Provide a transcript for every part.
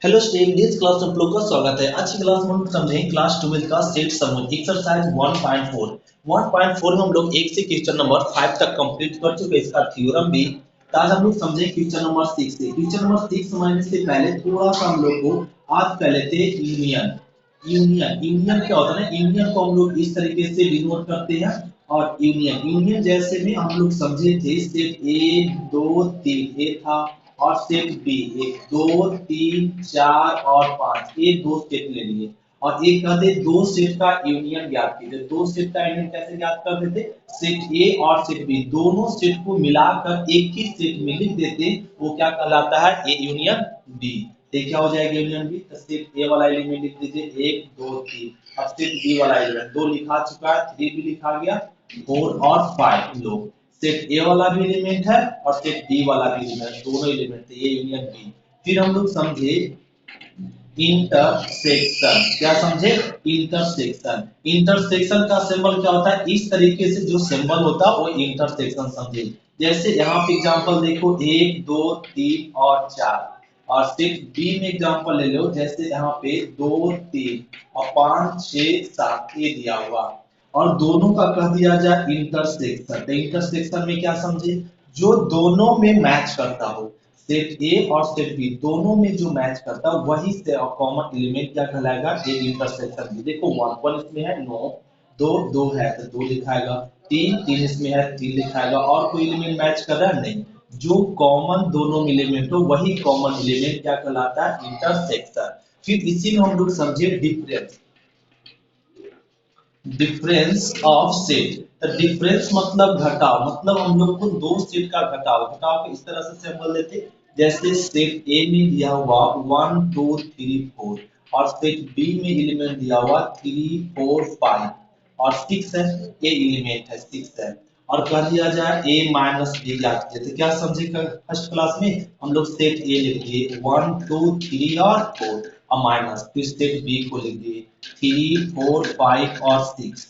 Hello student, this class आप लोग का स्वागत है। आज की क्लास में हम समझेंगे क्लास 12 का सेट समूह एक्सरसाइज 1.4। 1.4 में हम लोग 1 से क्वेश्चन नंबर 5 तक कंप्लीट कर चुके हैं, इसका थ्योरम भी। तो आज हम लोग समझेंगे क्वेश्चन नंबर 6 से। क्वेश्चन नंबर 6 समझने से पहले थोड़ा सा हम लोग को आज कर लेते हैं यूनियन। यूनियन क्या होता है ना, यूनियन को हम लोग इस तरीके से डिनोट करते हैं। और यूनियन जैसे में हम लोग समझे थे सेट ए 2 3 ए था, और सेट बी 1 2 3 4 और 5, ये दो सेट ले लिए। और एक कहते दो सेट का यूनियन ज्ञात कीजिए। दो सेट का यूनियन कैसे ज्ञात करते थे, सेट ए और सेट बी दोनों सेट को मिलाकर एक ही सेट में लिख देते, वो क्या कहलाता है, ए यूनियन बी। ये क्या हो जाएगा यूनियन बी। तो सेट ए वाला एलिमेंट लिख दीजिए 1 2 3। अब सेट बी वाला एलिमेंट 2 लिखा चुका है, 3 भी लिखा गया, 4 और 5 लोग। सेट ए वाला भी एलिमेंट है और सेट बी वाला भी एलिमेंट, दोनों एलिमेंट है, ये यूनियन बी। फिर हम लोग समझे इंटरसेक्शन। क्या समझे, इंटरसेक्शन। इंटरसेक्शन का सिंबल क्या होता है, इस तरीके से जो सिंबल होता है वो इंटरसेक्शन समझे। जैसे यहाँ पे एग्जांपल देखो 1 2 3 और 4। और सेट बी में एग्जांपल ले लो, जैसे यहाँ पे 2 3 और 5 6 7 ये दिया हुआ। और दोनों का कह दिया जाए इंटरसेक्शन। तो इंटरसेक्शन में क्या समझे, जो दोनों में मैच करता हो, सेट ए और सेट बी दोनों में जो मैच करता है वही से कॉमन एलिमेंट क्या कहलाएगा, ए इंटरसेक्शन भी। देखो 1 1 इसमें है, नो 2 2 है तो 2 लिखाएगा, 3 3 इसमें है 3 लिखाएगा। और कोई एलिमेंट मैच कर रहा है नहीं, जो कॉमन दोनों एलिमेंट हो वही कॉमन एलिमेंट क्या कहलाता है, इंटरसेक्शन। फिर इसी में हम लोग समझे डिफरेंस। Difference of set. तो डिफरेंस मतलब घटाव, मतलब हम लोग को दो सेट का घटाव। घटाव को इस तरह से सिंबल देते, जैसे सेट ए में दिया हुआ 1 2 3 4 और सेट बी में एलिमेंट दिया हुआ 3 4 5 और 6 है, ये एलिमेंट है 6 है। और कह दिया जाए a माइनस बी ज्ञात कीजिए, तो क्या समझे फर्स्ट क्लास में हम लोग सेट ए लिख दिए 1 2 3 और 4 और माइनस, फिर सेट बी को लिख दिए 3 4 5 और 6।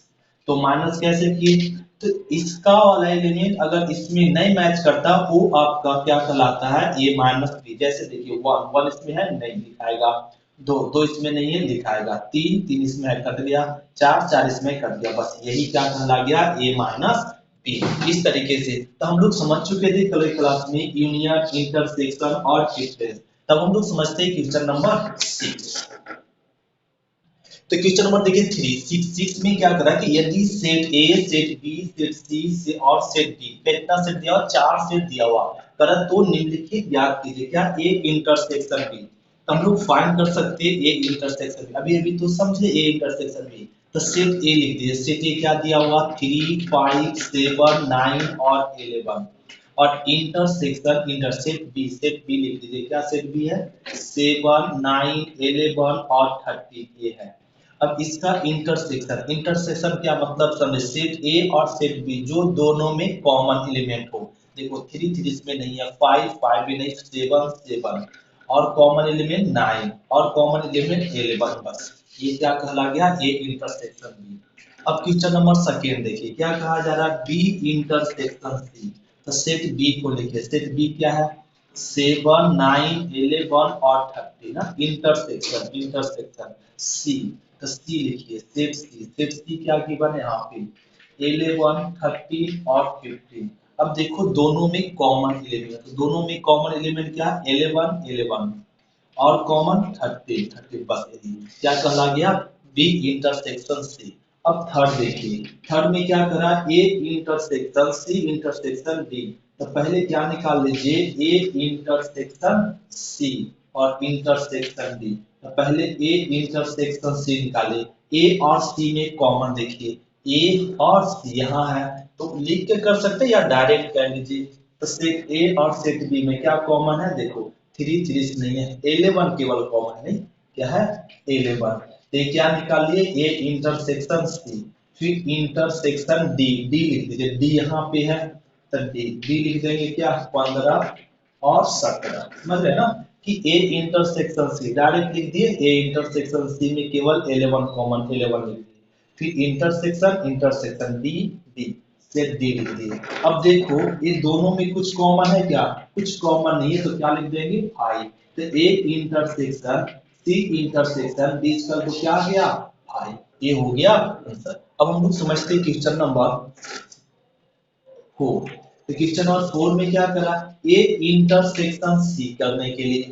तो माइनस कैसे किए, तो इसका वाला एलिमेंट अगर इसमें नहीं मैच करता वो आपका क्या कहलाता है, ए माइनस बी। जैसे देखिए 1 1 इसमें है नहीं लिखाएगा, 2 2 इसमें नहीं है लिखाएगा, 3 3 इसमें है कट गया, 4 4 इसमें कट गया, बस यही क्या कहला गया, ए माइनस बी। इस तरीके से तो हम लोग समझ चुके थे कल क्लास में यूनियन, इंटरसेक्शन और डिफरेंस। तब हम लोग समझते हैं क्वेश्चन नंबर 6। तो क्वेश्चन नंबर देखिए 3 6 में क्या करा कि यदि set A set B set C से और सेट डी, कितना सेट दिया हुआ, 4 सेट दिया हुआ करा, तो निम्नलिखित ज्ञात कीजिए क्या, ए इंटरसेक्शन बी। तो हम लोग फाइंड कर सकते हैं ए इंटरसेक्शन बी। अभी अभी तो समझे ए इंटरसेक्शन बी। तो सेट ए लिख दीजिए, सेट ए क्या दिया हुआ 3 5 7 9 और 11। और intersection intersect B, set B लिख दीजिए, क्या सेट बी है 7 9 11 और 30 ये है। अब इसका इंटरसेक्शन, इंटरसेक्शन क्या मतलब समझे, सेट ए और सेट बी जो दोनों में कॉमन एलिमेंट हो। देखो 3 3 इसमें नहीं है, 5 5 भी नहीं, 7 7 और कॉमन एलिमेंट 9 और कॉमन एलिमेंट 11, बस ये क्या कहला गया, ए इंटरसेक्शन बी। अब क्वेश्चन नंबर सेकंड देखिए क्या कहा जा रहा है, बी इंटरसेक्शन सी। तो सेट बी को लिखिए, सेट बी क्या है 7 9 11 और 30 ना, इंटरसेक्शन इंटरसेक्शन सी। तो सी लिखिए, सेट सी, सेट सी क्या गिवन है यहाँ पे 11 13 और 15। अब देखो दोनों में कॉमन एलिमेंट, तो दोनों में कॉमन एलिमेंट क्या 11 11 और कॉमन 30 30, बस यही क्या कहला गया, बी इंटरसेक्शन सी। अब थर्ड देखिए, थर्ड में क्या करा, A intersection C intersection D. तो पहले क्या निकाल लीजिए, ए इंटरसेक्शन सी और इंटरसेक्शन डी। तो पहले ए इंटरसेक्शन सी निकाले, ए और सी में कॉमन देखिए, ए और सी यहाँ है तो लिख के कर सकते हैं या डायरेक्ट कर लीजिए। तो सेट ए और सेट बी में क्या कॉमन है, देखो 3 3 नहीं है, 11 केवल कॉमन नहीं, क्या है 11। तो ये क्या निकाल लिए, ए इंटरसेक्शन सी, फिर इंटरसेक्शन डी, डी लिख दीजिए, डी यहाँ पे है तो डी डी लिख देंगे क्या 15 और 17, समझ रहे ना कि ए इंटरसेक्शन सी डायरेक्ट लिख दिए, ए इंटरसेक्शन सी में केवल 11 कॉमन 11 लिख दिए, फिर intersection intersection D D, set D लिख दिए। अब देखो ये दोनों में कुछ कॉमन है क्या, कुछ कॉमन नहीं है तो क्या लिख देंगे 5। तो A intersection C intersection B का तो क्या आ गया 5, ये हो गया आंसर। अब हम लोग समझते हैं क्वेश्चन नंबर 4। तो क्वेश्चन नंबर 4 में क्या करा, ए इंटरसेक्शन सी करने के लिए,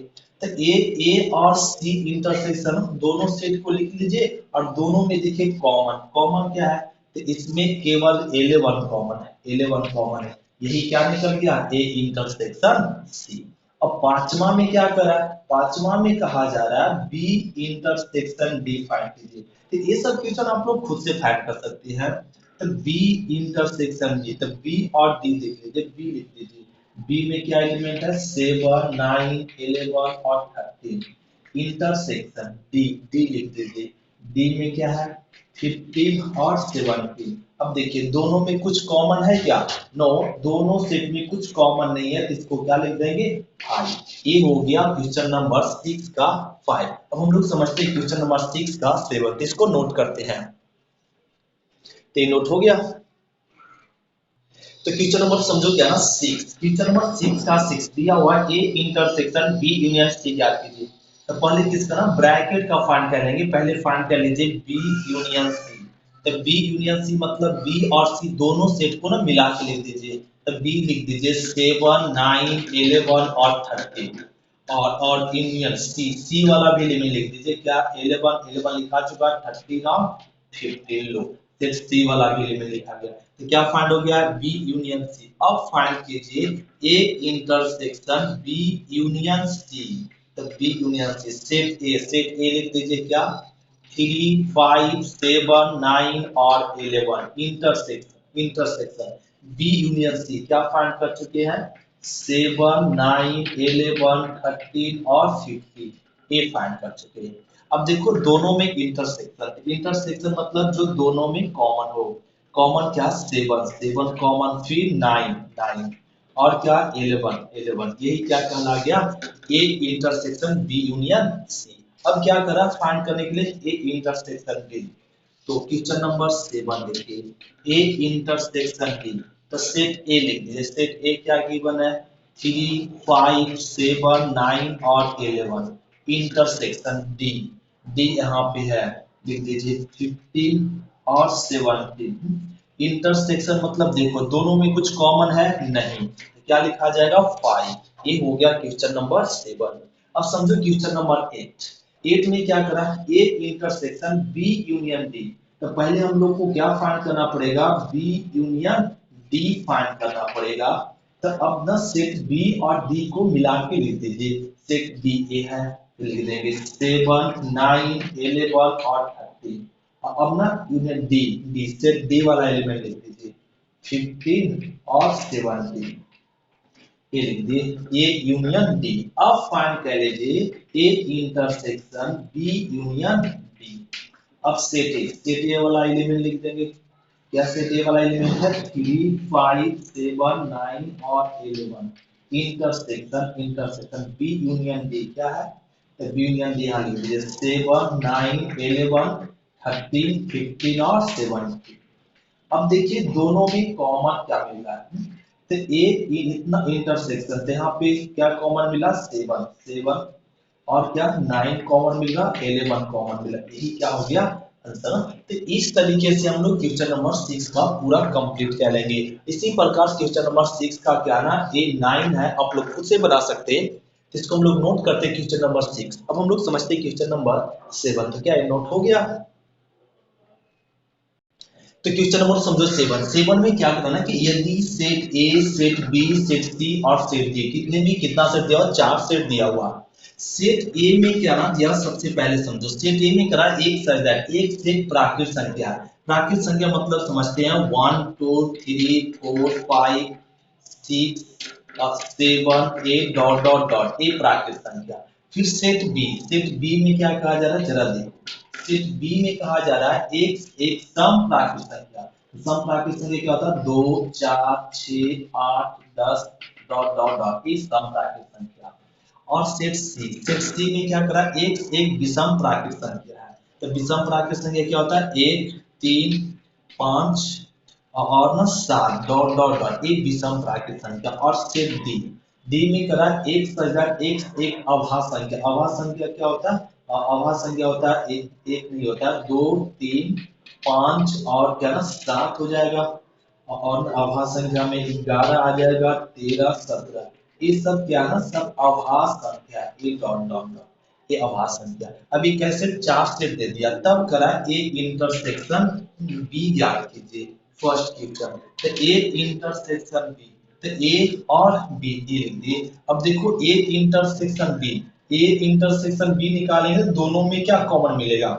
तो ए और सी इंटरसेक्शन दोनों सेट को लिख लीजिए और दोनों में देखिए कॉमन, कॉमन क्या है, तो इसमें केवल 11 कॉमन है, 11 कॉमन है, यही क्या निकल गया ए इंटरसेक्शन सी। अब पांचवा में क्या करा, पांचवा में कहा जा रहा है बी इंटरसेक्शन डी फाइंड कीजिए। तो ये सब क्वेश्चन आप लोग खुद से फाइंड कर सकते हैं। तो बी इंटरसेक्शन डी, तो बी और डी देख लीजिए, बी लिख लीजिए, बी में क्या एलिमेंट है 7 9 11 और 13, इंटरसेक्शन डी, डी लिख दीजिए, डी में क्या है 15 और 17। अब देखिए दोनों में कुछ कॉमन है क्या, नो, दोनों सेट में कुछ कॉमन नहीं है, तो इसको क्या लिख देंगे 5। ये हो गया क्वेश्चन नंबर 6 का 5। अब हम लोग समझते हैं क्वेश्चन नंबर 6 का 7, इसको नोट करते हैं। तो नोट हो गया। तो क्वेश्चन नंबर समझो क्या ना 6, क्वेश्चन नंबर 6 का 6 दिया हुआ A intersection B union C याद कीजिए। तो पहले किसका ना ब्रैकेट का फाइंड करेंगे, पहले फाइंड कर लीजिए बी यूनियन सी। तो बी यूनियन सी मतलब बी और सी दोनों सेट को ना मिला के लिख दीजिए। तो बी लिख दीजिए 7 9 11 और 13, और यूनियन सी, सी वाला भी एलिमेंट लिख दीजिए, क्या 11 11 लिखा चुका, 13 और 15 लो, फिर सी वाला भी एलिमेंट लिखा गया। तो क्या फाइंड हो गया बी यूनियन सी। अब फाइंड कीजिए A intersection B union C. तो B union C set A, set A लिख दीजिए क्या 3 5 7 9 और 11, intersection, intersection B union C क्या फाइंड कर चुके हैं 7 9 11 13 और 15, ए फाइंड कर चुके हैं। अब देखो दोनों में इंटरसेक्शन, इंटरसेक्शन मतलब जो दोनों में कॉमन हो, कॉमन क्या 7 7 कॉमन, फिर 9 9 और क्या 11 11, यही क्या कहला गया A intersection B union C. अब क्या करा फाइंड करने के लिए ए इंटरसेक्शन डी। तो क्वेश्चन नंबर 7 देखिए ए इंटरसेक्शन डी, तो सेट ए लिख दीजिए, सेट ए क्या गिवन है 3 5 7 9 और 11, इंटरसेक्शन डी, डी यहाँ पे है लिख दीजिए 15 और 17। इंटरसेक्शन मतलब देखो दोनों में कुछ कॉमन है नहीं, तो क्या लिखा जाएगा 5, ये हो गया क्वेश्चन नंबर 7। अब समझो क्वेश्चन नंबर 8, 8 में क्या करा A intersection B union D. तो पहले हम लोग को क्या फाइंड करना पड़ेगा बी यूनियन डी फाइंड करना पड़ेगा। तो अब ना सेट बी और डी को मिला के लिख दीजिए, सेट बी ए है लिख देंगे 7 9 11 और 13, अब ना union D, D set D वाला एलिमेंट लिख दीजिए 15 और 17, ये लिख दिए ए यूनियन डी। अब फाइंड कर लीजिए A intersection B union D. अब सेट ए, सेट ए वाला एलिमेंट लिख देंगे, क्या सेट ए वाला एलिमेंट है 3 5 7 9 और 11, intersection, intersection B union D क्या है, तो बी यूनियन डी यहाँ लिख दीजिए 7 9 11 13 15 और 17। अब देखिए दोनों में कॉमन क्या मिल रहा है, तो एक इतना इंटरसेक्शन, तो यहाँ पे क्या कॉमन मिला 7 7 और क्या 9 कॉमन मिला 11 कॉमन मिला, यही क्या हो गया आंसर। तो इस तरीके से हम लोग क्वेश्चन नंबर 6 का पूरा कंप्लीट कर लेंगे। इसी प्रकार क्वेश्चन नंबर 6 का क्या ना ये 9 है, आप लोग खुद से बना सकते हैं, तो इसको हम लोग नोट करते हैं क्वेश्चन नंबर 6। अब हम लोग समझते हैं क्वेश्चन नंबर 7, तो क्या ये नोट हो गया। तो क्वेश्चन नंबर समझो 7, 7 में क्या करना है कि यदि set A set B set C और सेट डी, कितने भी कितना सेट दिया हुआ 4 सेट दिया हुआ, सेट ए में क्या ना दिया, सबसे पहले समझो सेट ए में करा एक सेट, एक सेट प्राकृत संख्या, प्राकृत संख्या मतलब समझते हैं 1 2 3 4 5 6 7 8 डॉट डॉट डॉट, ये प्राकृत संख्या। फिर सेट बी, सेट बी में क्या कहा जा रहा है जरा देखो, सेट बी में कहा जा रहा है एक एक सम प्राकृत संख्या, सम प्राकृत संख्या क्या होता है 2 4 6 8 10 डॉट डॉट डॉट, ये सम प्राकृत संख्या। और सेट सी, सेट सी में क्या करा एक एक विषम प्राकृत संख्या है, तो विषम प्राकृत संख्या क्या होता है 1 3 5 और ना 7 डॉट डॉट डॉट, एक विषम प्राकृत संख्या। और सेट डी, डी में करा एक सजा एक अभाज्य संख्या। अभाज्य संख्या क्या होता है? अभाज्य संख्या होता है एक नहीं होता, 2 3 5 और क्या ना 7 हो जाएगा। और अभाज्य संख्या में 11 आ जाएगा, 13 17। ये सब क्या है? सब अभाज्य संख्या है। ये डॉट डॉट डॉट, ये अभाज्य संख्या। अभी कैसे चार सेट दे दिया, तब करा ए इंटरसेक्शन बी ज्ञात कीजिए। फर्स्ट क्वेश्चन, तो ए इंटरसेक्शन बी, तो ए और बी ये लिख दिए। अब देखो A intersection B, A intersection B निकालेंगे तो दोनों में क्या कॉमन मिलेगा?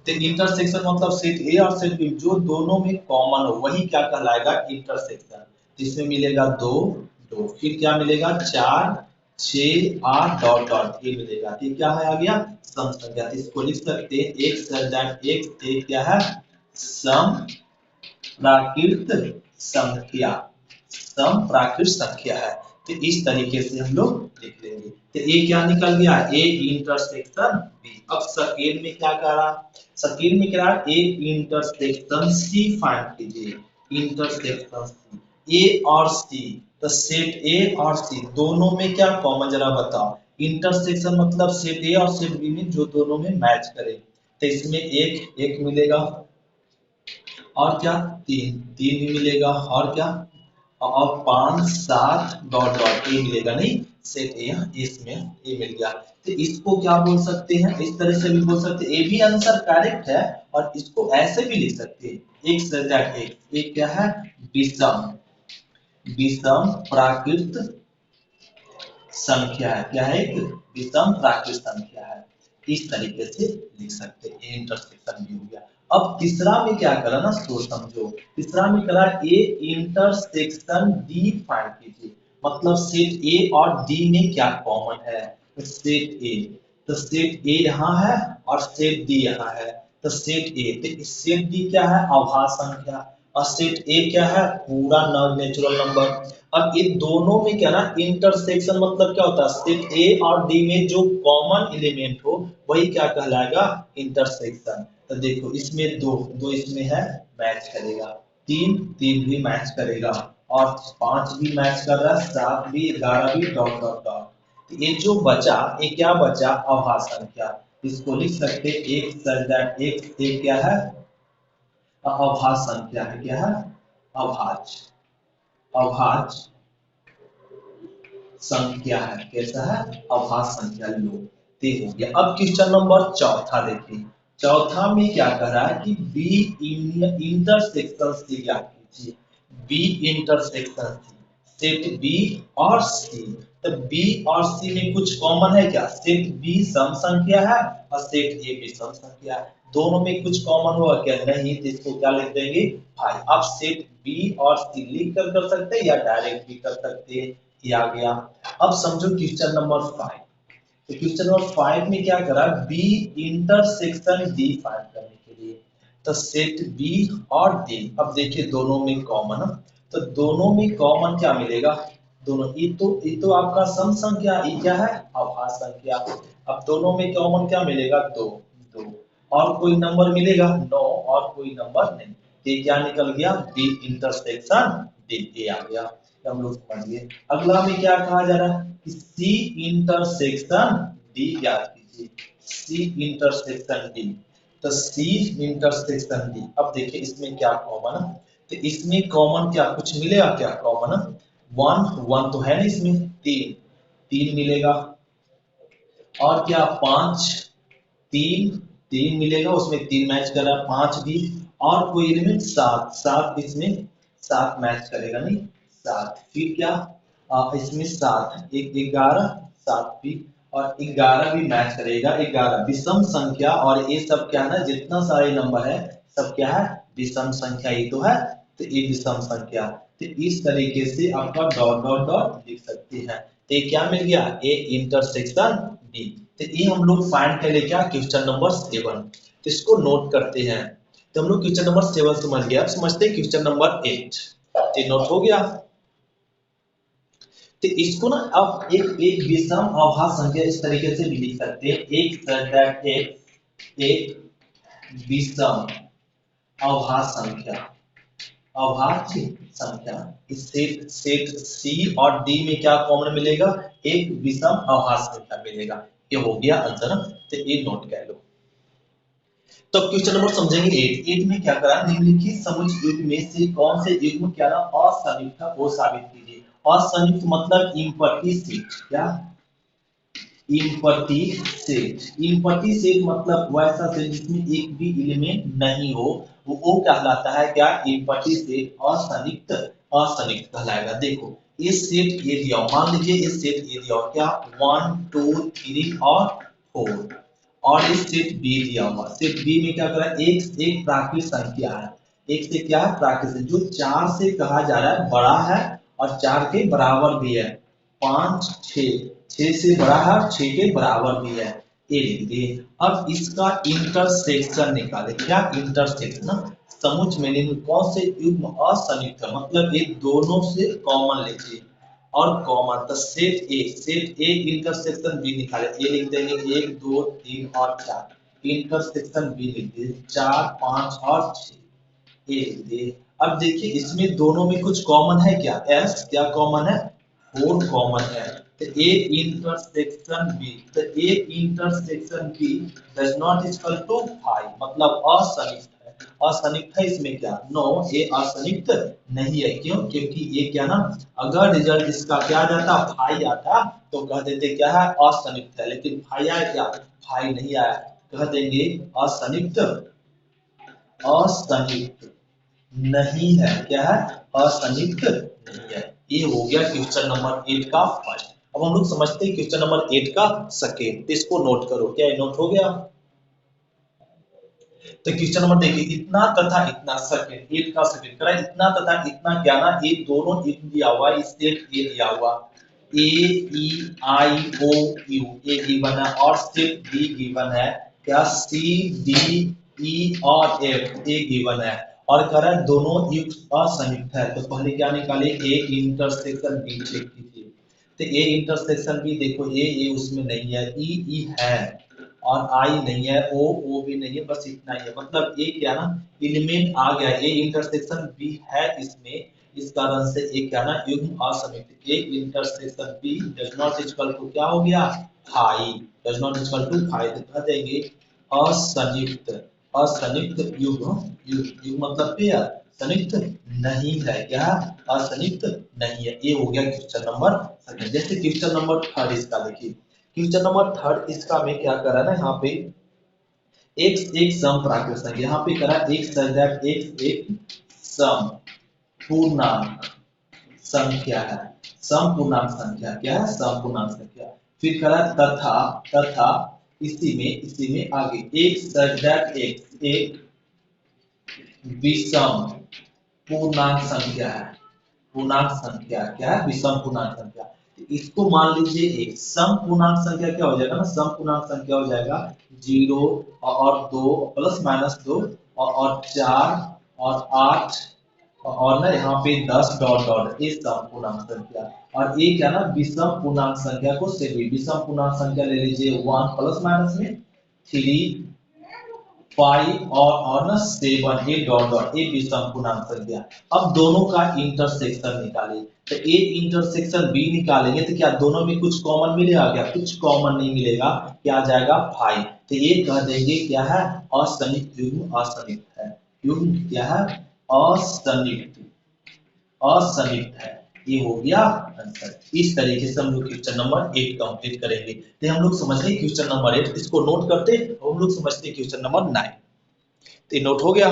तो इंटरसेक्शन मतलब सेट ए और सेट बी जो दोनों में कॉमन हो वही क्या कहलाएगा? इंटरसेक्शन। इसमें मिलेगा 2 2, फिर क्या मिलेगा? 4 6 8 डॉट डॉट ये मिलेगा। ये क्या है? आ गया सम संख्या। इसको लिख सकते हैं एक सजान एक क्या है? सम प्राकृत संख्या। सम प्राकृत संख्या है। तो इस तरीके से हम लोग लिख लेंगे। तो ए क्या निकल गया? A intersection B. अब सेकेंड में क्या करा? सेकेंड में क्या? ए इंटरसेक्शन सी फाइंड कीजिए। इंटरसेक्शन सी, ए और सी, तो सेट ए और सी दोनों में क्या कॉमन, जरा बताओ। इंटरसेक्शन मतलब सेट ए और सेट बी में जो दोनों में मैच करे। तो इसमें एक एक मिलेगा, और क्या? तीन तीन भी मिलेगा, और क्या? और 5 7 डॉट डॉट ये मिलेगा। नहीं, सेट ए, इसमें ए मिल गया। तो इसको क्या बोल सकते हैं? इस तरह से भी बोल सकते हैं, ए भी आंसर करेक्ट है। और इसको ऐसे भी लिख सकते हैं, एक सजाक एक क्या है? विषम, विषम प्राकृत संख्या है। क्या है? एक विषम प्राकृत संख्या है। इस तरीके से लिख सकते हैं। इंटरसेक्शन भी हो गया। अब तीसरा में क्या करा ना, सोच समझो। तीसरा में करा ए इंटरसेक्शन डी फाइंड कीजिए। मतलब सेट ए और डी में क्या कॉमन है? तो सेट ए, तो सेट ए यहाँ है और सेट डी यहाँ है। तो सेट ए, तो सेट डी क्या है? अभाज्य संख्या। और सेट ए क्या है? पूरा नेचुरल नंबर। अब ये दोनों में क्या ना इंटरसेक्शन मतलब क्या होता है? सेट ए और डी में जो कॉमन एलिमेंट हो वही क्या कहलाएगा? इंटरसेक्शन। तो देखो इसमें दो दो इसमें है, मैच करेगा। तीन तीन भी मैच करेगा, और 5 भी मैच कर रहा है, 7 भी, 11 भी, डॉट डॉट डॉट। तो ये जो बचा, ये क्या बचा? अभाज्य संख्या। इसको लिख सकते एक सर एक क्या है? अभाज्य संख्या है। क्या है? अभाज्य, अभाज्य संख्या है। कैसा है? अभाज्य संख्या। लो, ते हो गया। अब क्वेश्चन नंबर चौथा देखिए। चौथा में क्या कह रहा है कि बी इंटरसेक्शन सी ज्ञात कीजिए। B intersection C, set B और सी। तो बी और सी में कुछ कॉमन है क्या? सेट बी सम संख्या है और सेट ए भी सम संख्या है। दोनों में कुछ कॉमन होगा क्या? नहीं, तो इसको क्या लिख देंगे? भाई। अब सेट बी और सी लिख कर सकते हैं या डायरेक्ट भी कर सकते हैं। ये आ गया। अब समझो क्वेश्चन नंबर 5। तो क्वेश्चन नंबर 5 में क्या करा? बी इंटरसेक्शन डी फाइंड करने के लिए। तो सेट बी और डी, अब देखिए दोनों में कॉमन, तो दोनों में कॉमन क्या मिलेगा? दोनों, ये तो आपका सम संख्या, ये क्या है? अभाज्य संख्या। अब दोनों में कॉमन क्या मिलेगा? दो दो, और कोई नंबर मिलेगा? नो, और कोई नंबर नहीं। ये क्या निकल गया? बी इंटरसेक्शन डी, ये आ गया। तो हम लोग समझ गए। अगला में क्या कहा जा रहा है कि सी इंटरसेक्शन डी ज्ञात कीजिए। सी इंटरसेक्शन डी, तो सी इंटरसेक्शन डी। अब देखिए इसमें क्या कॉमन है? तो इसमें कॉमन क्या कुछ मिलेगा? क्या कॉमन? वन वन तो है नहीं इसमें, तीन तीन मिलेगा, और क्या? पांच, तीन तीन मिलेगा, उसमें तीन मैच कर रहा है, पांच भी, और कोई एलिमेंट? सात, सात इसमें सात मैच करेगा। नहीं, सात। फिर क्या? इसमें सात, एक 11, सात भी, और 11 भी मैच करेगा। 11 विषम संख्या, और ये सब क्या है ना, जितना सारे नंबर है सब क्या है? विषम संख्या ही तो है। तो ये विषम संख्या। तो इस तरीके से आपका डॉट डॉट डॉट लिख सकते हैं। तो ये क्या मिल गया? A intersection D. तो ये हम लोग फाइंड करें क्या? Question number 7। तो इसको नोट करते हैं। तो हम लोग क्वेश्चन नंबर 7 समझ गए। अब समझते हैं क्वेश्चन नंबर 8। तो नोट हो गया। तो इसको ना अब एक विषम अभाज्य संख्या इस तरीके से भी लिख सकते हैं। एक दैट एक विषम अभाज्य संख्या, अभाज्य संख्या। इस सेट सेट सी और डी में क्या कॉमन मिलेगा, एक विषम अभाज्य संख्या मिलेगा। ये हो गया आंसर, तो ये नोट कर लो। तो क्वेश्चन नंबर समझेंगे 8 में क्या करा, निम्नलिखित समुच्चय युग्म में से कौन से युग्म क्या ना असंयुक्त है वो साबित कीजिए। असंयुक्त मतलब इम्पटी सेट, क्या इम्पटी सेट। इम्पटी सेट मतलब वैसा सेट जिसमें एक भी एलिमेंट नहीं हो, वो कहलाता है क्या, इम्पटी सेट। असंयुक्त, असंयुक्त कहलाएगा। देखो ये सेट ए दिया, मान लीजिए ये सेट ए दिया क्या 1 2 3 और 4, और इस सेट बी दिया हुआ। सेट बी में क्या करा, एक एक प्राकृत संख्या है, एक से क्या है प्राकृत, जो 4 से कहा जा रहा है बड़ा है और 4 के बराबर भी है। 5 6 6 से बड़ा है और 6 के बराबर भी है, ये लिख दिए। अब इसका इंटरसेक्शन निकाले, क्या इंटरसेक्शन। समुच्चय में निम्न कौन से युग्म असंयुक्त है, मतलब ये दोनों से कॉमन लीजिए और कॉमन, तो सेट ए इंटरसेक्शन बी निकाले। ए लिख देंगे 1 2 3 और 4, इंटरसेक्शन बी लिख दिए 4 5 और 6, ए लिख दिए। अब देखिए इसमें दोनों में कुछ कॉमन है क्या, एस क्या कॉमन है, 4 कॉमन है। तो ए इंटरसेक्शन बी, तो A intersection B does not equal to 5, मतलब असंयुक्त है। असंयुक्त है इसमें क्या, नो ये असंयुक्त नहीं है। क्यों, क्योंकि ये क्या ना, अगर रिजल्ट इसका क्या आ जाता 5 आता तो कह देते क्या है असंयुक्त है, लेकिन 5 आया क्या, 5 नहीं आया, कह देंगे असंयुक्त, असंयुक्त नहीं है, क्या है असंयुक्त नहीं है। ये हो गया क्वेश्चन नंबर 8 का फर्स्ट। अब हम लोग समझते हैं क्वेश्चन नंबर 8 का सेकेंड, इसको नोट करो, क्या ये नोट हो गया। तो क्वेश्चन नंबर देखिए, इतना तथा इतना सेकंड, 8 का सेकंड करा, इतना तथा इतना क्या ना, ये दोनों एक दिया हुआ है, सेट ए दिया हुआ, ए ई आई ओ यू ए गिवन है, और सेट बी गिवन है क्या, सी डी ई और एफ ए गिवन है, और कह रहा है दोनों युक्त असंयुक्त है। तो पहले क्या निकाले, ए इंटरसेक्शन बी चेक कीजिए। तो ए इंटरसेक्शन बी देखो, ए उसमें नहीं है, ई है और आई नहीं है, ओ भी नहीं है, बस इतना ही है। मतलब ए क्या ना एलिमेंट आ गया, ए इंटरसेक्शन बी है इसमें, इस कारण से ए क्या ना युग्म असंयुक्त। A intersection B does not equal to क्या हो गया 5, डज नॉट इक्वल टू 5, तो कह देंगे असंयुक्त, असंयुक्त युग्म, युग्म मतलब पेयर, संयुक्त नहीं है, क्या असंयुक्त नहीं है। ये हो गया क्वेश्चन नंबर सेकंड। जैसे क्वेश्चन नंबर थर्ड इसका देखिए, क्वेश्चन नंबर थर्ड इसका में क्या करा ना, यहाँ पे एक एक सम प्राकृत संख्या, यहाँ पे करा एक सदैव एक सम पूर्णांक संख्या है, सम पूर्णांक संख्या क्या है, सम पूर्णांक संख्या। फिर करा तथा, तथा इसी में आगे एक सदैव एक विषम पूर्णांक संख्या है, पूर्णांक संख्या क्या है, विषम पूर्णांक संख्या। तो इसको मान लीजिए एक सम पूर्णांक संख्या क्या हो जाएगा ना, सम पूर्णांक संख्या हो जाएगा 0 और 2 प्लस माइनस 2 और 4 और 8 और ना यहाँ पे 10 डॉट डॉट, ये सम पूर्णांक संख्या। और ये क्या ना विषम पूर्णांक संख्या को से भी, विषम पूर्णांक संख्या ले लीजिए 1 प्लस माइनस में 3 5 और ना 7, ये डॉट डॉट, ये विषम पूर्णांक संख्या। अब दोनों का इंटरसेक्शन निकालिए, तो ए इंटरसेक्शन बी निकालेंगे तो क्या दोनों में कुछ कॉमन मिलेगा, क्या कुछ कॉमन नहीं मिलेगा, क्या आ जाएगा 5। तो ये कह देंगे क्या है असंयुक्त युग्म, असंयुक्त है, युग्म क्या है असंयुक्त, असंयुक्त है। ये हो गया आंसर। इस तरीके से हम लोग क्वेश्चन नंबर 8 कंप्लीट करेंगे। तो हम लोग समझते हैं क्वेश्चन नंबर 8, इसको नोट करते हैं, हम लोग समझते हैं क्वेश्चन नंबर 9। तो नोट हो गया।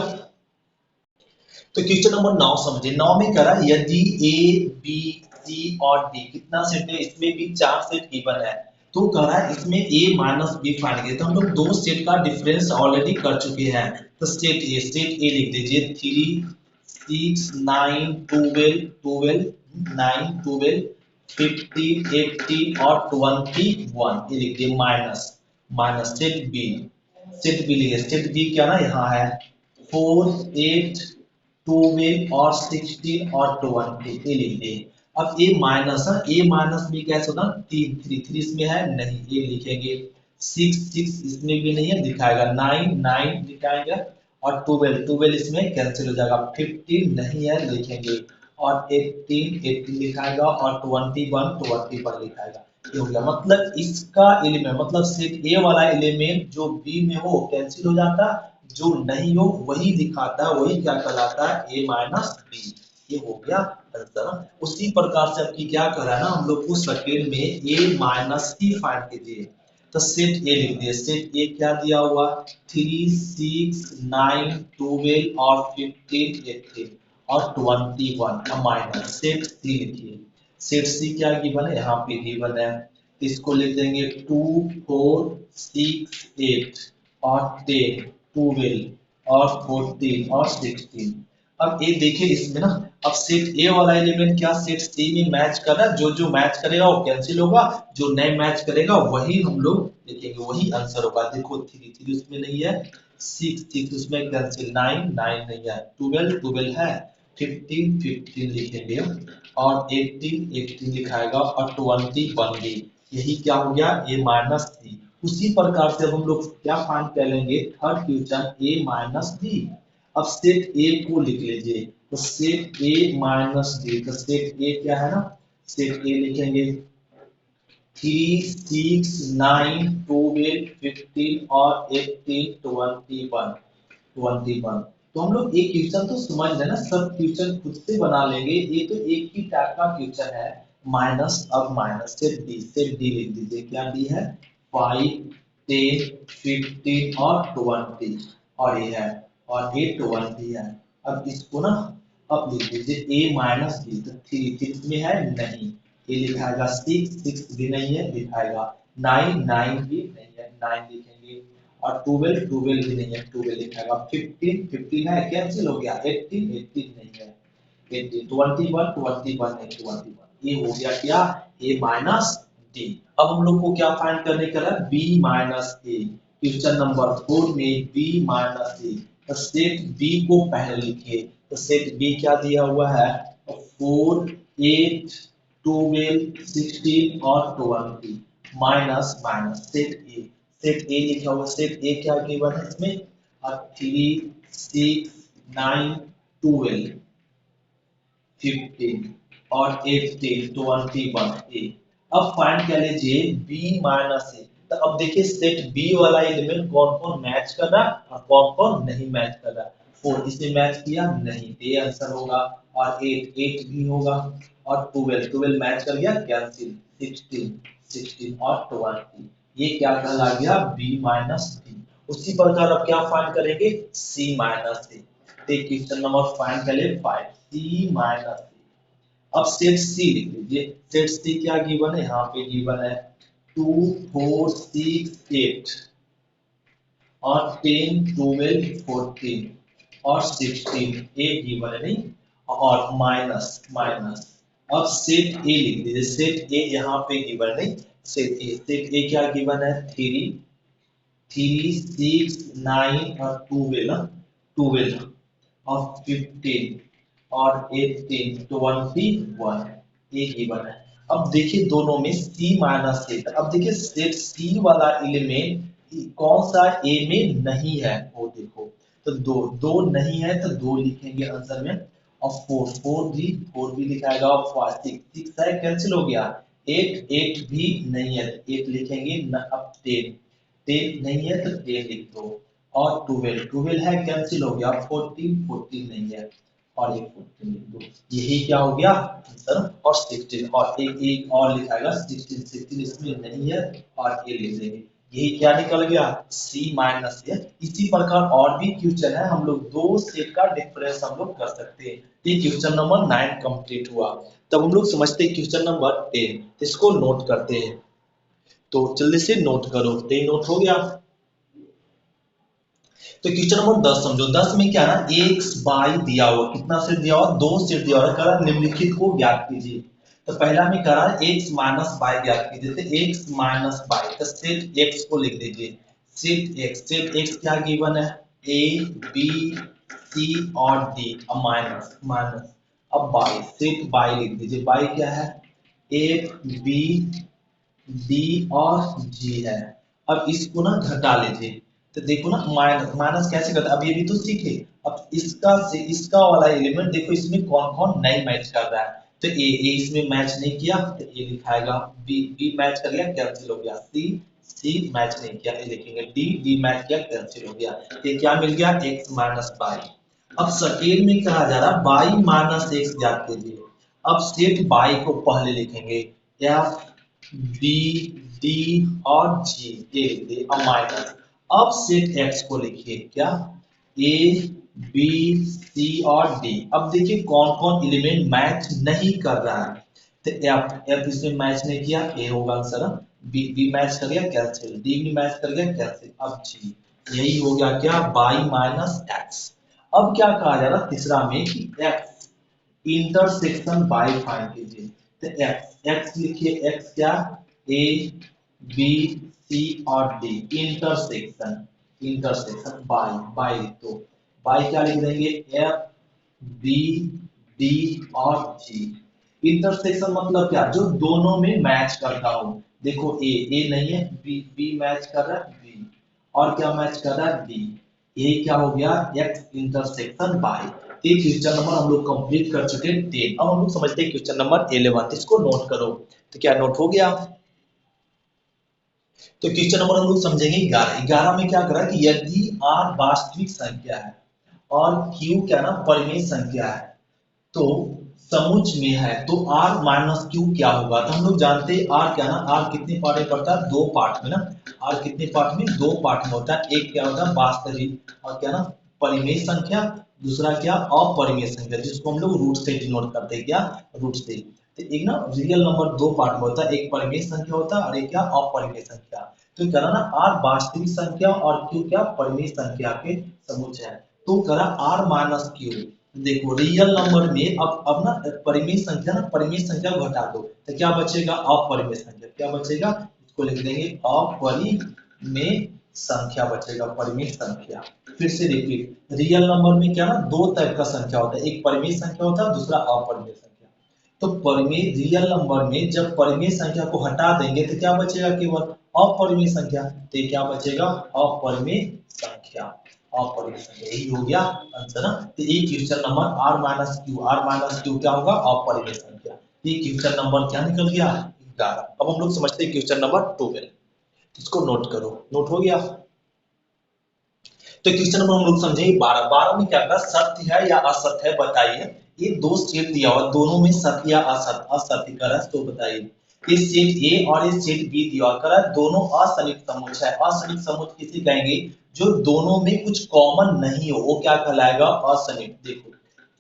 तो क्वेश्चन नंबर 9 समझे, 9 में करा यदि ए बी सी और डी कितना सेट है, इसमें भी 4 सेट गिवन है, तो कह रहा है इसमें a माइनस बी फाइंड कीजिए। तो हम लोग दो सेट का डिफरेंस ऑलरेडी कर चुके हैं। तो सेट ए लिख दीजिए 3 6 9 12 12 9 12 15 18 और 21, ये लिख दिए माइनस, माइनस सेट बी लिखिए, सेट बी क्या ना यहाँ है 4 8 12 और 16 और 20, ये लिख दिए। अब ए माइनस है, ए माइनस बी कैसे होता है 3 3 3 इसमें है नहीं, ये लिखेंगे 6 6 इसमें भी नहीं है दिखाएगा, 9 9 दिखाएगा और 12 12 इसमें कैंसिल हो जाएगा, 15 नहीं है लिखेंगे, और 18 18 लिखाएगा, और 21 21 लिखाएगा। ये हो गया, मतलब इसका एलिमेंट मतलब सेट ए वाला एलिमेंट जो बी में हो कैंसिल हो जाता, जो नहीं हो वही दिखाता है, वही क्या कहलाता है, ए माइनस बी। ये हो गया आंसर। उसी प्रकार से आपकी क्या कर रहा है ना, हम लोग को सेकेंड में ए माइनस सी फाइंड कीजिए। तो सेट ए लिख दिए, सेट ए क्या दिया हुआ, 3 6 9 12 और 15 18 और 21 माइनस सेट सी लिखिए। सेट सी क्या गिवन है, यहाँ पे गिवन है, इसको लिख देंगे 2 4 6 8 और 10 12 और 14 और 16। अब ये देखिए इसमें ना, अब सेट ए वाला एलिमेंट क्या सेट सी में मैच कर रहा है, जो जो मैच करेगा वो कैंसिल होगा, जो नहीं मैच करेगा वही हम लोग लिखेंगे, वही आंसर होगा। देखो 3 3 उसमें नहीं है, 6 6 उसमें कैंसिल, 9 9 नहीं है, 12 12 है, 15 15 लिखेंगे, और 18 18 लिखाएगा, और 21 भी। यही क्या हो गया, ए माइनस सी। उसी प्रकार से अब हम लोग क्या फाइंड कर लेंगे, थर्ड क्वेश्चन ए माइनस डी। अब सेट ए को लिख लीजिए, तो सेट ए माइनस डी, तो सेट ए क्या है ना, सेट ए लिखेंगे 3 6 9 12 15 और 18 21 21। तो हम लोग एक क्वेश्चन तो समझ रहे ना, सब क्वेश्चन खुद से बना लेंगे, ये तो एक ही टाइप का क्वेश्चन है। माइनस, अब माइनस सेट डी लिख दीजिए, क्या डी है, 5 10 15 और 20, और ये है, और ये 20 है। अब इसको ना, अब लिख दीजिए ए माइनस डी, तो 3 6 में है नहीं, ये लिखाएगा, 6 6 भी नहीं है लिखाएगा, 9 9 भी नहीं है 9 लिखेंगे, और 12 12 भी नहीं है 12 लिखाएगा, 15 15 है कैंसिल हो गया, 18 18 नहीं है, 18 21 21 नहीं 21। ये हो गया क्या, a माइनस डी। अब हम लोग को क्या फाइंड करने का है, b माइनस ए। क्वेश्चन नंबर 4 में b माइनस ए, तो सेट b को पहले लिखिए, तो सेट b क्या दिया हुआ है, 4 8 12 16 और 20 minus minus set A, set ए लिखा हुआ, सेट ए क्या गिवन है इसमें, 3 6 9 12 15 और 18 21 ए। अब फाइंड कर लीजिए b माइनस ए। तो अब देखिए सेट b वाला एलिमेंट कौन कौन मैच कर रहा है और कौन कौन नहीं मैच कर रहा है। 4 इसे मैच किया नहीं, ए आंसर होगा, और 8 8 भी होगा, और 12 12 मैच कर गया कैंसिल, 16 16 और 20। ये क्या कहला गया, b माइनस डी। उसी प्रकार अब क्या फाइंड करेंगे, c माइनस ए। क्वेश्चन नंबर फाइंड कर ले 5, सी माइनस सी। अब सेट सी लिख लीजिए, सेट सी क्या गिवन है, यहाँ पे गिवन है 2 4 6 8 और 10 12 14 और 16 ए गिवन है नहीं, और माइनस माइनस। अब सेट ए लिख दीजिए, सेट ए यहाँ पे गिवन नहीं, सेट ए क्या गिवन है, 3 3 6 9 और 12 12 और 15 और 18 21 ये गिवन है। अब देखिए दोनों में c माइनस ए, अब देखिए सेट c वाला एलिमेंट कौन सा a में नहीं है, वो देखो, तो दो दो नहीं है तो दो लिखेंगे आंसर में, और 4 4 भी लिखाएगा, और 5 6 6 है कैंसिल हो गया, 8 8 भी नहीं है तो 8 लिखेंगे न, अब 10 10 नहीं है तो 10 लिख दो, और 12 12 है कैंसिल हो गया, 14 14 नहीं है, और ये 14 लिख दो। यही क्या हो गया आंसर, और 16 और एक और लिखाएगा 16 16 इसमें नहीं है, और ये लिख देंगे। यही क्या निकल गया, C माइनस ए। इसी प्रकार और भी क्वेश्चन है, हम लोग दो सेट का डिफरेंस हम लोग कर सकते हैं। ये क्वेश्चन नंबर 9 कंप्लीट हुआ। तब हम लोग समझते हैं क्वेश्चन नंबर 10, इसको नोट करते हैं। तो जल्दी से नोट करो, 10 नोट हो गया। तो क्वेश्चन नंबर 10 समझो, 10 में क्या है ना, एक्स वाई दिया हुआ, कितना सेट दिया हुआ, दो सेट दिया हुआ, करा निम्नलिखित को ज्ञात कीजिए। तो पहला में करा एक्स माइनस वाई ज्ञात कीजिए, तो एक्स माइनस वाई, तो सेट एक्स को लिख दीजिए, सेट एक्स क्या गिवन है, ए बी सी और डी, अब माइनस माइनस। अब वाई, सेट वाई लिख दीजिए, वाई क्या है, ए बी डी और जी है। अब इसको ना घटा लीजिए, तो देखो ना माइनस माइनस कैसे करता है, अब ये भी तो सीखे। अब इसका से इसका वाला एलिमेंट देखो इसमें कौन कौन नहीं मैच कर रहा है। तो ए इसमें मैच नहीं किया तो ए लिखाएगा, बी बी मैच कर गया कैंसिल हो गया, सी मैच नहीं किया ये लिखेंगे, डी मैच किया कैंसिल हो गया। ये क्या मिल गया x माइनस बाई। अब सेकेंड में कहा जा रहा बाई माइनस एक्स ज्ञात कीजिए। अब सेट बाई को पहले लिखेंगे, एफ बी डी और जी दे अब माइनस। अब सेट एक्स को लिखिए क्या, ए बी सी और डी। अब देखिए कौन कौन एलिमेंट मैच नहीं कर रहा है। तो एफ इसमें मैच नहीं किया, ए होगा आंसर। बी मैच कर गया कैंसिल, डी भी मैच कर गया कैंसिल, अब जी यही हो गया क्या बाई माइनस एक्स। अब क्या कहा जा रहा तीसरा में कि एक्स इंटरसेक्शन बाई फाइंड कीजिए। तो एक्स एक्स लिखिए, एक्स क्या, ए बी सी और D intersection, intersection by by तो बाई क्या लिख देंगे, एफ बी डी और जी। इंटरसेक्शन मतलब क्या, जो दोनों में मैच करता हो। देखो ए नहीं है, बी मैच कर रहा है बी, और क्या मैच कर रहा है डी। ये क्या हो गया एक्स इंटरसेक्शन बाई। ये क्वेश्चन नंबर हम लोग कंप्लीट कर चुके हैं 10। अब हम लोग समझते हैं क्वेश्चन नंबर 11, इसको नोट करो। तो क्या नोट हो गया। तो क्वेश्चन नंबर हम लोग समझेंगे 11। 11 में क्या करा कि यदि r वास्तविक संख्या है और q क्या ना परिमेय संख्या है, तो समुच्च में है, तो r माइनस क्यू क्या होगा। तो हम लोग जानते हैं r क्या ना, r कितने पार्ट में पड़ता है, दो पार्ट में ना। r कितने पार्ट में, दो पार्ट में होता है। एक क्या होता है वास्तविक और क्या ना परिमेय संख्या, दूसरा क्या अपरिमेय संख्या, जिसको हम लोग रूट से डिनोट करते हैं, क्या रूट से। तो एक ना रियल नंबर दो पार्ट में होता है, एक परिमेय संख्या होता है और एक क्या अपरिमेय संख्या। तो करा ना r वास्तविक संख्या और q क्या परिमेय संख्या के समुच्चय है। तो करा r माइनस क्यू। देखो रियल नंबर में अब ना परिमेय संख्या ना परिमेय संख्या को घटा दो तो क्या बचेगा अपरिमेय संख्या, क्या बचेगा इसको लिख देंगे अपरिमेय संख्या बचेगा, परिमेय संख्या। फिर से रिपीट, रियल नंबर में क्या ना दो टाइप का संख्या होता है, एक परिमेय संख्या होता है, दूसरा अपरिमेय संख्या। तो परिमेय रियल नंबर में जब परिमेय संख्या को हटा देंगे तो क्या बचेगा, केवल अपरिमेय संख्या। तो क्या बचेगा अपरिमेय संख्या, अपरिमेय संख्या, यही हो गया आंसर ना। तो ये question number r minus Q क्या होगा अपरिमेय संख्या। ये क्वेश्चन नंबर क्या निकल गया 11। अब हम लोग समझते हैं क्वेश्चन नंबर 12, इसको नोट करो। नोट हो गया। तो क्वेश्चन नंबर हम लोग समझेंगे 12। 12 में क्या था, सत्य है या असत्य है बताइए। ये दो सेट दिया हुआ, दोनों में सत्य या असत्य, असत्य करा तो बताइए। ये सेट ए और ये सेट बी दिया करा, दोनों असंयुक्त समुच्चय है। असंयुक्त समुच्चय किसे कहेंगे, जो दोनों में कुछ कॉमन नहीं हो वो क्या कहलाएगा असंयुक्त। देखो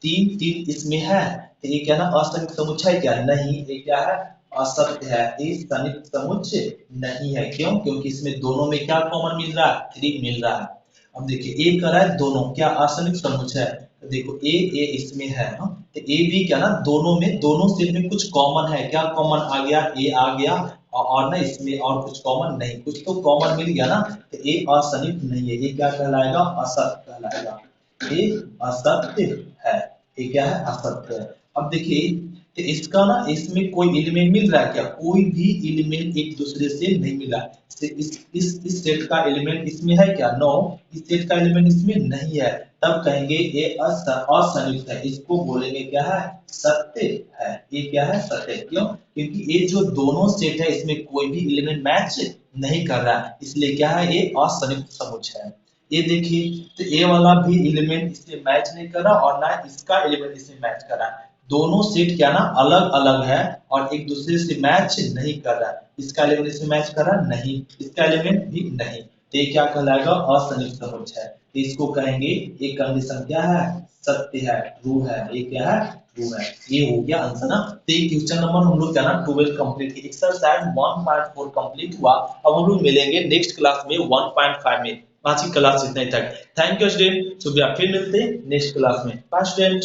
तीन तीन इसमें है तो ये क्या ना असंयुक्त समुच्चय क्या नहीं, ये क्या है असत्य है, ये संयुक्त समुच्चय नहीं है। क्यों, क्योंकि इसमें दोनों में क्या कॉमन मिल रहा है, 3 मिल रहा है। अब देखिए ए कर रहा है दोनों क्या असंयुक्त समुच्चय है, तो देखो ए इसमें है ना, तो ए भी क्या ना दोनों में, दोनों सेट में कुछ कॉमन है, क्या कॉमन आ गया ए आ गया, और ना इसमें और कुछ कॉमन नहीं, कुछ तो कॉमन मिल गया ना। तो ए असंयुक्त नहीं है, ये क्या कहलाएगा असत्य कहलाएगा, ये असत्य है, ये क्या है असत्य है। अब देखिए तो इसका ना इसमें कोई एलिमेंट मिल रहा है क्या, कोई भी एलिमेंट एक दूसरे से नहीं मिला। इस सेट का एलिमेंट इसमें है क्या, नो, इस सेट का एलिमेंट इसमें नहीं है। तब कहेंगे ये असंयुक्त है, इसको बोलेंगे क्या है सत्य है, ये क्या है सत्य। क्यों, क्योंकि ये जो दोनों सेट है इसमें कोई भी एलिमेंट मैच नहीं कर रहा है, इसलिए क्या है ये असंयुक्त समुच्चय है। ये देखिए तो ए वाला भी एलिमेंट इसमें मैच नहीं कर रहा और ना इसका एलिमेंट इसमें मैच कर रहा है, दोनों सेट क्या ना अलग अलग है और एक दूसरे से मैच नहीं कर रहा है। इसका एलिमेंट इसमें मैच कर रहा है नहीं, इसका एलिमेंट भी नहीं, तो ये क्या कहलाएगा असंयुक्त समुच्चय है। तो इसको कहेंगे ये कंडीशन क्या है सत्य है, ट्रू है, ये क्या है ट्रू है। ये हो गया आंसर ना। तो ये क्वेश्चन नंबर हम लोग क्या ना 12 कंप्लीट की, एक्सरसाइज 1.4 कंप्लीट हुआ। अब हम लोग मिलेंगे नेक्स्ट क्लास में 1.5 में। आज की क्लास इतना ही तक। थैंक यू स्टूडेंट, सुबह फिर मिलते हैं नेक्स्ट क्लास में। Bye student.